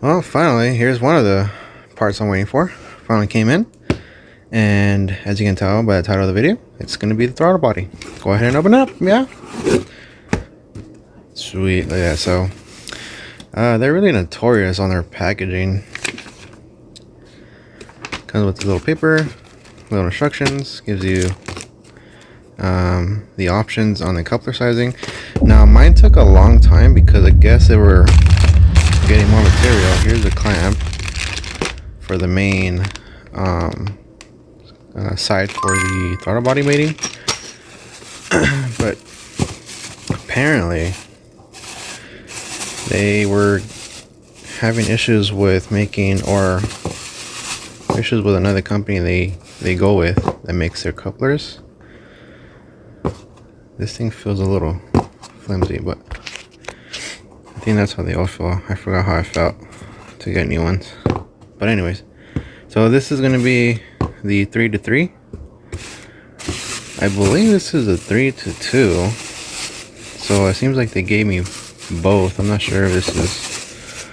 Well, finally, here's one of the parts I'm waiting for. Finally came in, and as you can tell by the title of the video, it's going to be the throttle body. Go ahead and open it up, yeah? Sweet, look at that. So, they're really notorious on their packaging. Comes with a little paper, little instructions, gives you the options on the coupler sizing. Now, mine took a long time because I guess they were getting more material. Here's the clamp for the main side for the throttle body mating. But apparently they were having issues with making, or issues with another company they go with that makes their couplers. This thing feels a little flimsy, but I think that's how they all feel. I forgot how I felt to get new ones. But anyways, so this is going to be the 3-to-3. I believe this is a 3-to-2. So it seems like they gave me both. I'm not sure if this is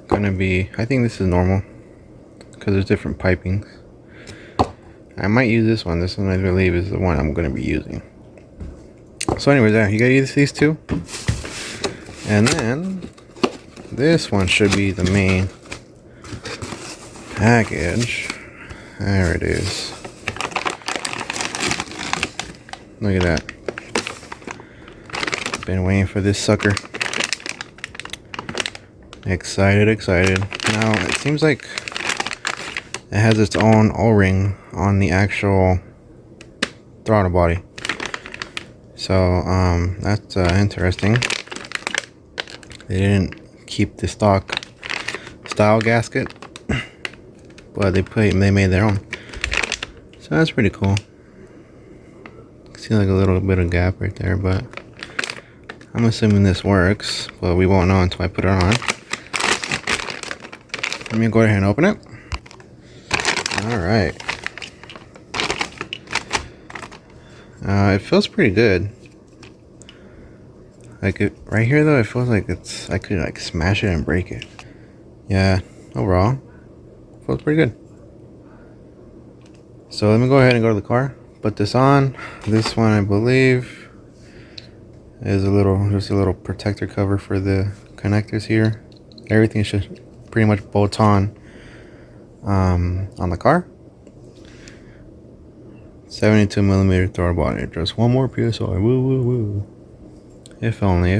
going to be... I think this is normal because there's different pipings. I might use this one. This one I believe is the one I'm going to be using. So anyways, yeah, you gotta use these two. And then this one should be the main package. There it is. Look at that. Been waiting for this sucker. Excited. Now it seems like it has its own O-ring on the actual throttle body. So that's interesting. They didn't keep the stock style gasket, but they made their own. So that's pretty cool. See, like a little bit of gap right there, but I'm assuming this works, but we won't know until I put it on. Let me go ahead and open it. All right. It feels pretty good. Like it right here though, it feels like I could like smash it and break it. Yeah, overall, feels pretty good. So let me go ahead and go to the car, put this on. This one I believe is just a little protector cover for the connectors here. Everything should pretty much bolt on the car. 72mm throttle body, just one more PSI. Woo. If only.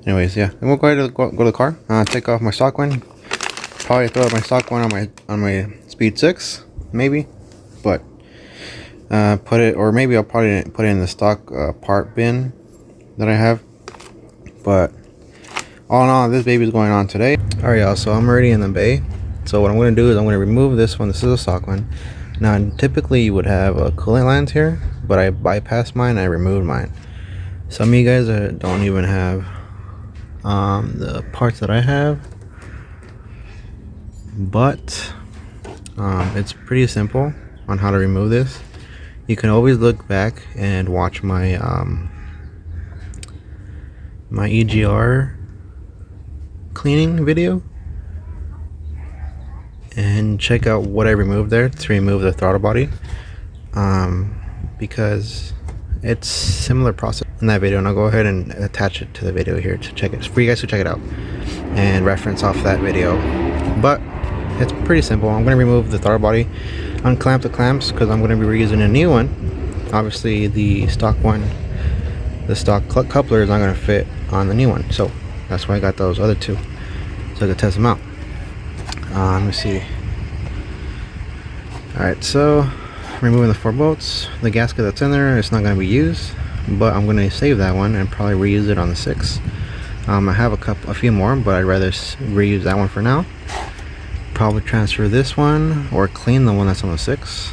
Anyways, yeah, and we'll go ahead and go to the car. Take off my stock one. Probably throw out my stock one on my Speed 6, maybe. But put it, or maybe I'll probably put it in the stock part bin that I have. But all in all, this baby's going on today. All right, y'all. So I'm already in the bay. So what I'm going to do is I'm going to remove this one. This is a stock one. Now, typically you would have a coolant lines here, but I bypassed mine. I removed mine. Some of you guys don't even have the parts that I have, but it's pretty simple on how to remove this. You can always look back and watch my my EGR cleaning video and check out what I removed there to remove the throttle body, because it's similar process in that video, and I'll go ahead and attach it to the video here to check it for you guys to check it out and reference off that video. But it's pretty simple. I'm going to remove the throttle body, unclamp the clamps because I'm going to be reusing a new one. Obviously the stock one, the stock coupler is not going to fit on the new one, so that's why I got those other two, so I could test them out. Let me see. Alright, so removing the 4 bolts. The gasket that's in there, it's not going to be used, but I'm going to save that one and probably reuse it on the 6. I have a few more, but I'd rather reuse that one for now. Probably transfer this one or clean the one that's on the 6.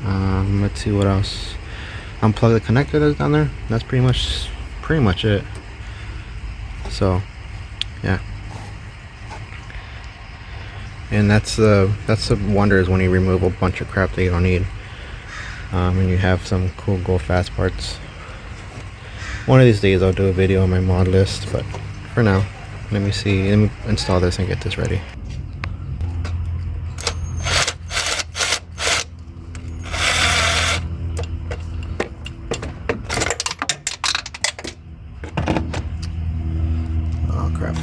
Let's see what else. Unplug the connector that's down there. That's pretty much it. So yeah. And that's the wonder, is when you remove a bunch of crap that you don't need, and you have some cool go fast parts. One of these days I'll do a video on my mod list, but for now Let me see. Let me install this and get this ready. Oh crap.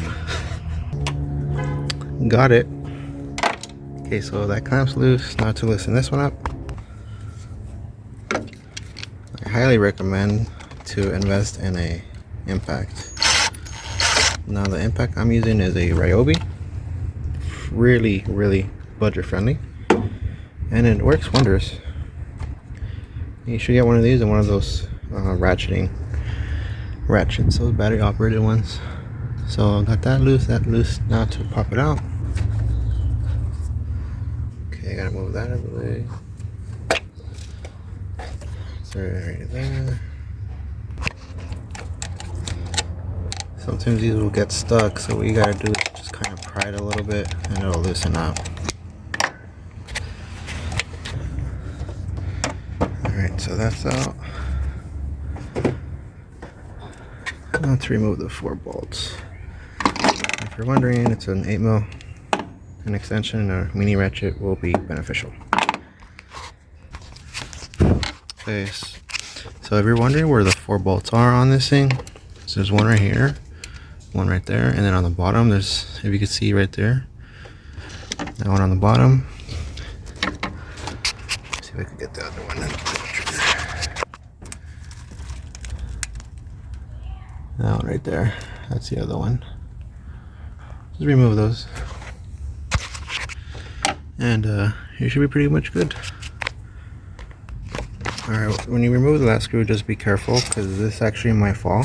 Got it. Okay, so that clamp's loose. Now to loosen this one up, I highly recommend to invest in a impact. Now the impact I'm using is a Ryobi. Really budget friendly, and it works wonders. You should get one of these and one of those ratchets, those battery operated ones. So I got that loose. Now to pop it out. Okay, I gotta move that out of the way. So right there. Sometimes these will get stuck, so what you gotta do is just kind of pry it a little bit and it'll loosen up. Alright, so that's out. Let's remove the 4 bolts. If you're wondering, it's an 8mm. An extension or mini ratchet will be beneficial. Okay, so if you're wondering where the 4 bolts are on this thing, so there's one right here, one right there, and then on the bottom there's, if you can see right there, that one on the bottom. Let's see if I can get the other one. That one right there, that's the other one. Just remove those, and you should be pretty much good. Alright, when you remove the last screw, just be careful because this actually might fall.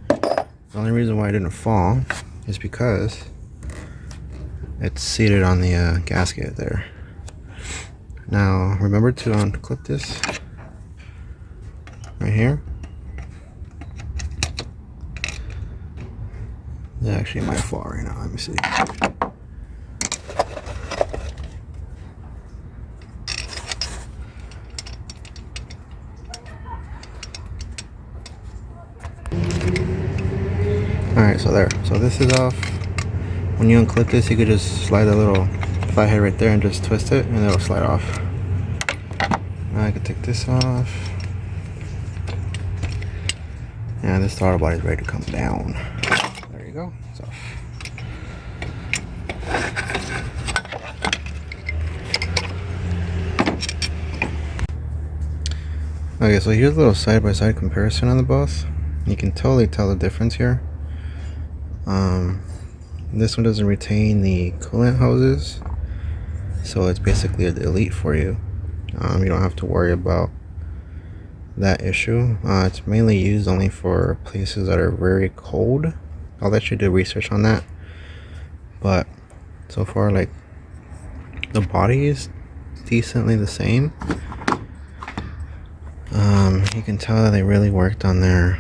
The only reason why it didn't fall is because it's seated on the gasket there. Now remember to unclip this right here. It actually might fall right now. Let me see. Alright, so there. So this is off. When you unclip this, you could just slide the little flathead right there and just twist it and it'll slide off. Now I can take this off. And this throttle body is ready to come down. There you go. It's off. Okay, so here's a little side-by-side comparison on the both. You can totally tell the difference here. This one doesn't retain the coolant hoses, so it's basically a delete for you. You don't have to worry about that issue. It's mainly used only for places that are very cold. I'll let you do research on that, but so far, like, the body is decently the same. You can tell that they really worked on their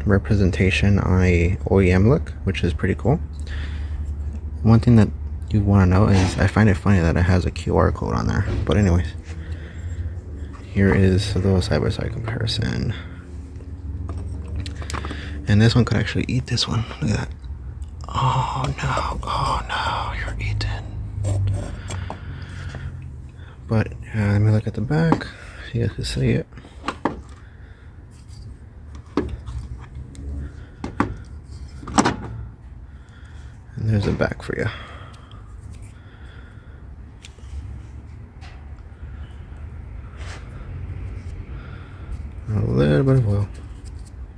representation on a OEM look, which is pretty cool. One thing that you want to know is I find it funny that it has a QR code on there, but anyways, here is a little side-by-side comparison. And this one could actually eat this one. Look at that. Oh no, you're eaten. But let me look at the back so you guys can see it. And there's a back for you. A little bit of oil.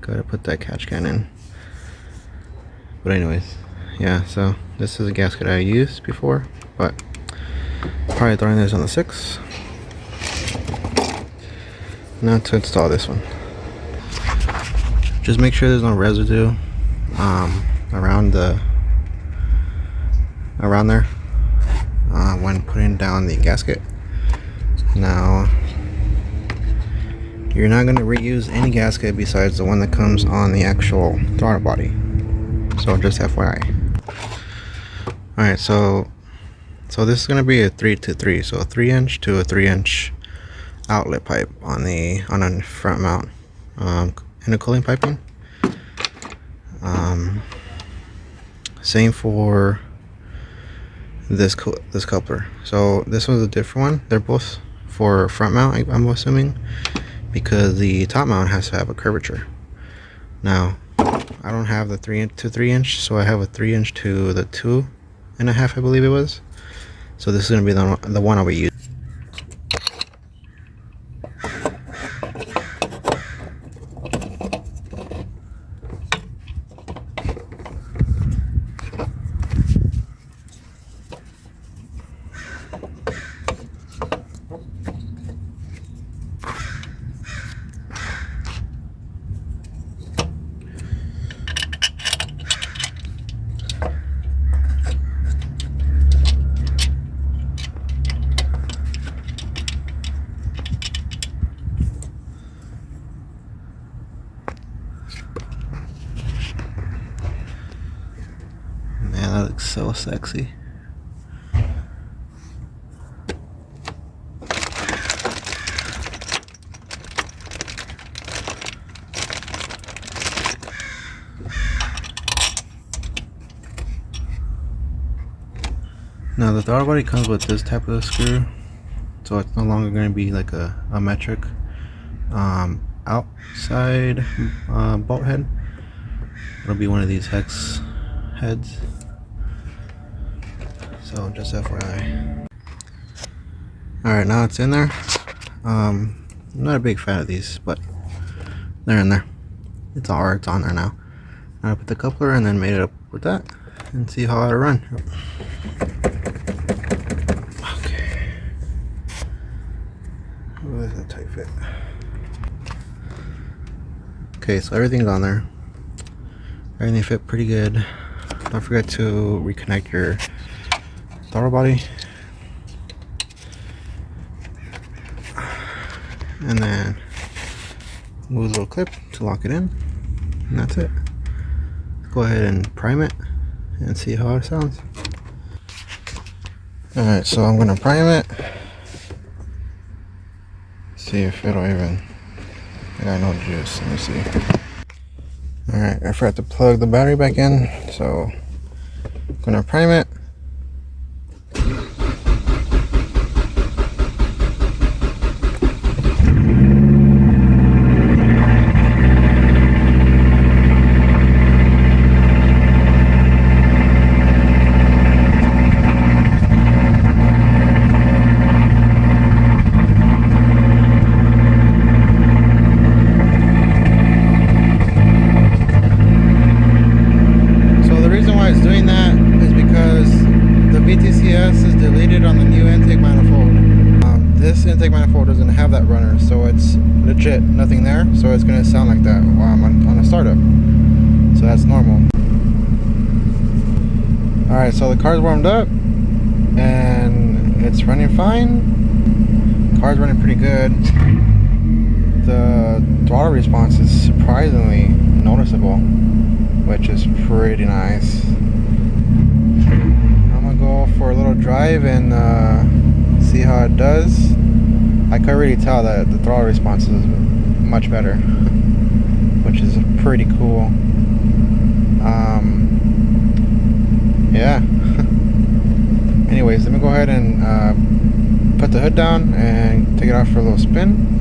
Gotta put that catch can in. But anyways, yeah, so this is a gasket I used before, but probably throwing this on the 6. Now to install this one. Just make sure there's no residue around there when putting down the gasket. Now you're not going to reuse any gasket besides the one that comes on the actual throttle body, so just FYI. Alright, so this is going to be a 3-to-3, so a 3-inch to a 3-inch outlet pipe on a front mount intercooling piping. Same for this coupler. So this was a different one. They're both for front mount, I'm assuming, because the top mount has to have a curvature. Now I don't have the 3 to 3 inch, so I have a 3 inch to the 2.5, I believe it was. So this is going to be the one I will use. Man, that looks so sexy. Now the throttle body comes with this type of screw, so it's no longer going to be like a metric outside bolt head. It'll be one of these hex heads. So just FYI. Alright, now it's in there. I'm not a big fan of these, but they're in there. It's on there now. I put the coupler and then made it up with that and see how it'll run. Okay. Oh, that's a tight fit. Okay, so everything's on there. Everything fit pretty good. Don't forget to reconnect your throttle body. And then move a little clip to lock it in. And that's it. Go ahead and prime it and see how it sounds. Alright, so I'm gonna prime it. See if it'll even. I got no juice. Let me see. Alright, I forgot to plug the battery back in, so I'm gonna prime it. Intake manifold doesn't have that runner, so it's legit nothing there, so it's going to sound like that while I'm on a startup, so that's normal. Alright, so the car's warmed up and it's running fine. Car's running pretty good. The throttle response is surprisingly noticeable, which is pretty nice. I'm gonna go for a little drive and see how it does. I can really tell that the throttle response is much better, which is pretty cool. Yeah. Anyways, let me go ahead and put the hood down and take it off for a little spin.